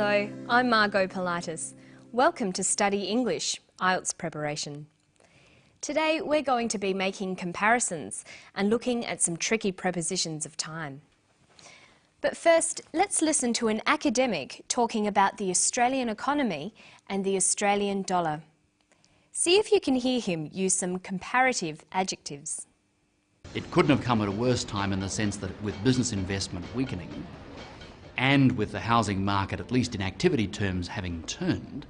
Hello, I'm Margot Politis. Welcome to Study English, IELTS preparation. Today we're going to be making comparisons and looking at some tricky prepositions of time. But first, let's listen to an academic talking about the Australian economy and the Australian dollar. See if you can hear him use some comparative adjectives. It couldn't have come at a worse time in the sense that with business investment weakening and with the housing market, at least in activity terms, having turned,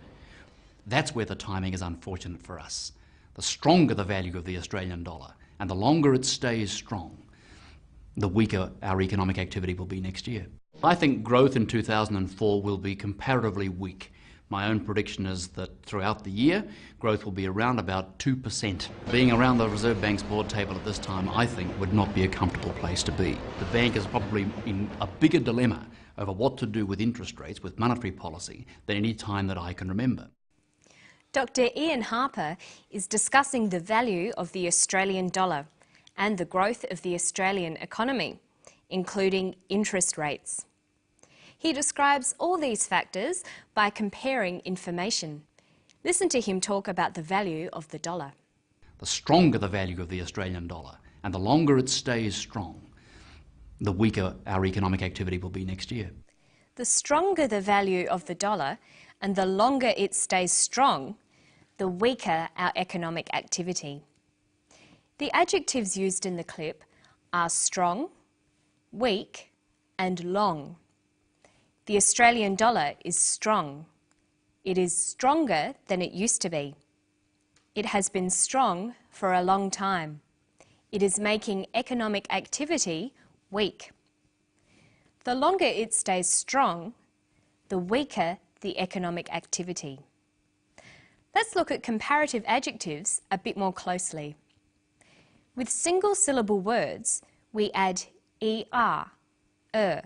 that's where the timing is unfortunate for us. The stronger the value of the Australian dollar and the longer it stays strong, the weaker our economic activity will be next year. I think growth in 2004 will be comparatively weak. My own prediction is that throughout the year, growth will be around about 2%. Being around the Reserve Bank's board table at this time, I think, would not be a comfortable place to be. The bank is probably in a bigger dilemma over what to do with interest rates, with monetary policy, than any time that I can remember. Dr. Ian Harper is discussing the value of the Australian dollar and the growth of the Australian economy, including interest rates. He describes all these factors by comparing information. Listen to him talk about the value of the dollar. The stronger the value of the Australian dollar and the longer it stays strong, the weaker our economic activity will be next year. The stronger the value of the dollar and the longer it stays strong, the weaker our economic activity. The adjectives used in the clip are strong, weak, and long. The Australian dollar is strong. It is stronger than it used to be. It has been strong for a long time. It is making economic activity weak. The longer it stays strong, the weaker the economic activity. Let's look at comparative adjectives a bit more closely. With single-syllable words, we add er.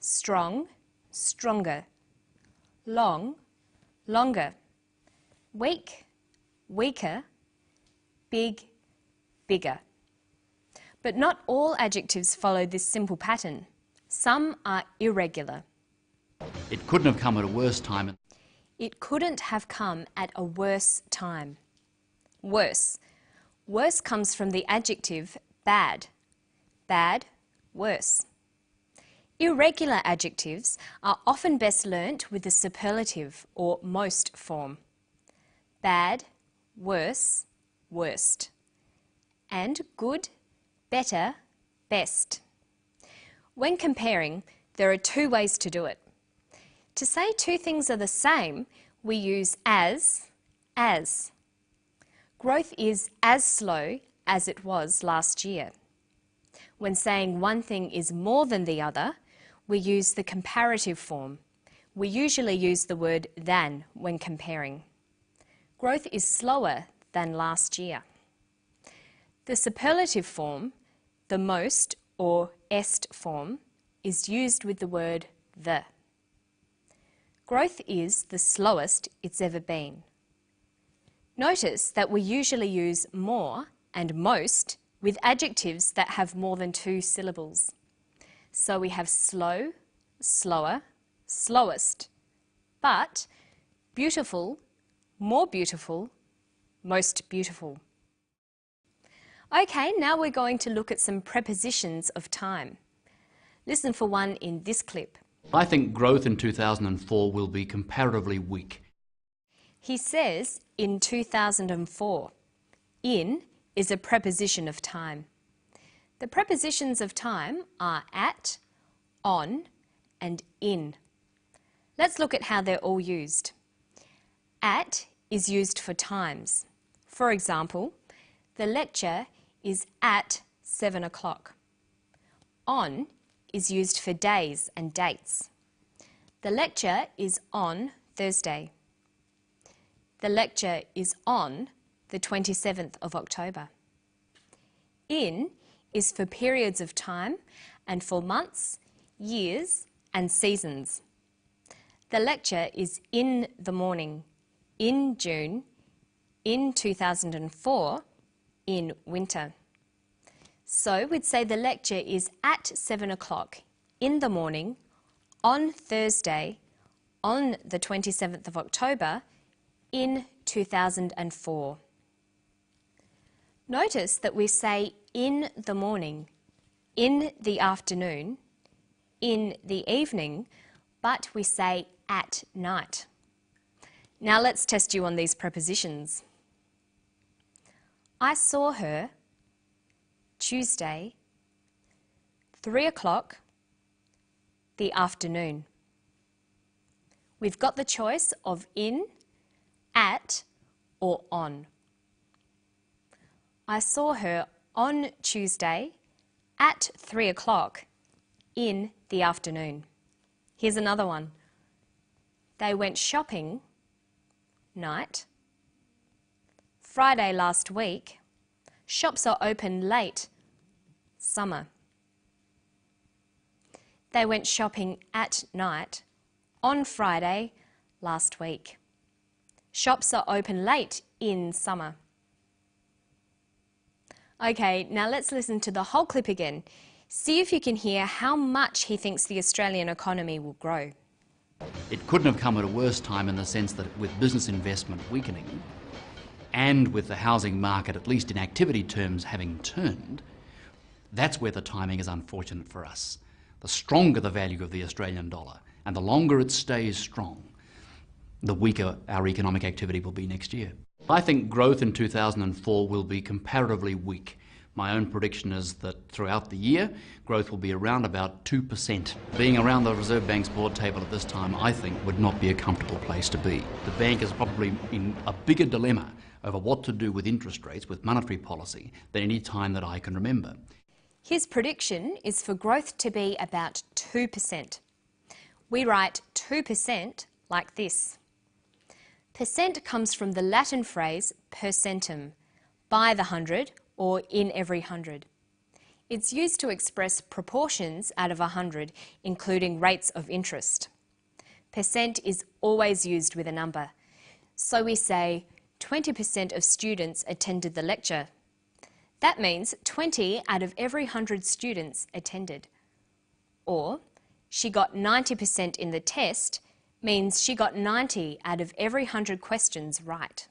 Strong, stronger. Long, longer. Weak, weaker. Big, bigger. But not all adjectives follow this simple pattern. Some are irregular. It couldn't have come at a worse time. It couldn't have come at a worse time. Worse. Worse comes from the adjective bad. Bad, worse. Irregular adjectives are often best learnt with the superlative or most form. Bad, worse, worst. And good, better, best. When comparing, there are two ways to do it. To say two things are the same, we use as. Growth is as slow as it was last year. When saying one thing is more than the other, we use the comparative form. We usually use the word than when comparing. Growth is slower than last year. The superlative form, the most or est form, is used with the word the. Growth is the slowest it's ever been. Notice that we usually use more and most with adjectives that have more than two syllables. So we have slow, slower, slowest, but beautiful, more beautiful, most beautiful. Okay, now we're going to look at some prepositions of time. Listen for one in this clip. I think growth in 2004 will be comparatively weak. He says in 2004. In is a preposition of time. The prepositions of time are at, on, and in. Let's look at how they're all used. At is used for times. For example, the lecture is at 7 o'clock. On is used for days and dates. The lecture is on Thursday. The lecture is on the 27th of October. In is for periods of time and for months, years and seasons. The lecture is in the morning, in June, in 2004, in winter. So we'd say the lecture is at 7 o'clock in the morning, on Thursday, on the 27th of October in 2004. Notice that we say in the morning, in the afternoon, in the evening, but we say at night. Now let's test you on these prepositions. I saw her Tuesday, 3 o'clock, the afternoon. We've got the choice of in, at, or on. I saw her on Tuesday at 3 o'clock in the afternoon. Here's another one. They went shopping night. Friday last week. Shops are open late. Summer. They went shopping at night on Friday last week. Shops are open late in summer. Okay, now let's listen to the whole clip again. See if you can hear how much he thinks the Australian economy will grow. It couldn't have come at a worse time in the sense that with business investment weakening and with the housing market, at least in activity terms, having turned, that's where the timing is unfortunate for us. The stronger the value of the Australian dollar and the longer it stays strong, the weaker our economic activity will be next year. I think growth in 2004 will be comparatively weak. My own prediction is that throughout the year, growth will be around about 2%. Being around the Reserve Bank's board table at this time, I think, would not be a comfortable place to be. The bank is probably in a bigger dilemma over what to do with interest rates, with monetary policy, than any time that I can remember. His prediction is for growth to be about 2%. We write 2% like this. Percent comes from the Latin phrase per centum, by the 100 or in every 100. It's used to express proportions out of 100, including rates of interest. Percent is always used with a number. So we say 20% of students attended the lecture. That means 20 out of every 100 students attended. Or she got 90% in the test means she got 90 out of every 100 questions right.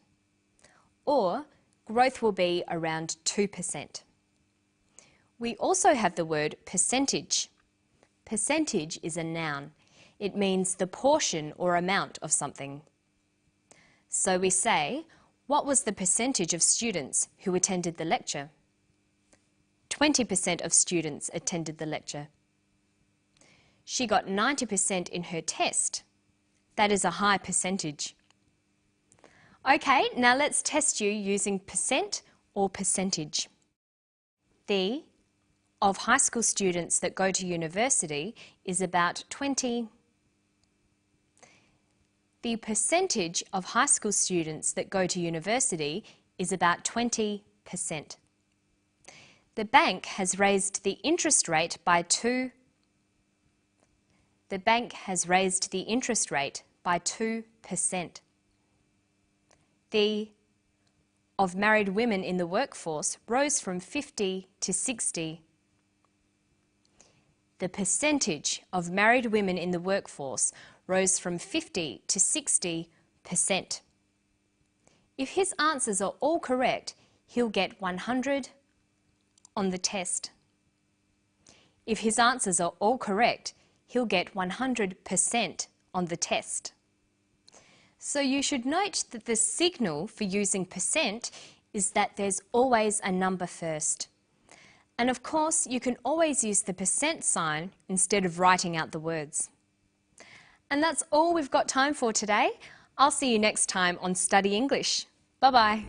Or growth will be around 2%. We also have the word percentage. Percentage is a noun. It means the portion or amount of something. So we say, what was the percentage of students who attended the lecture? 20% of students attended the lecture. She got 90% in her test. That is a high percentage. Okay, now let's test you using percent or percentage. The of high school students that go to university is about 20. The percentage of high school students that go to university is about 20%. The bank has raised the interest rate by 2%. The bank has raised the interest rate by 2%. The of married women in the workforce rose from 50 to 60. The percentage of married women in the workforce rose from 50 to 60%. If his answers are all correct, he'll get 100 on the test. If his answers are all correct, he'll get 100% on the test. So you should note that the signal for using percent is that there's always a number first. And of course, you can always use the percent sign instead of writing out the words. And that's all we've got time for today. I'll see you next time on Study English. Bye-bye.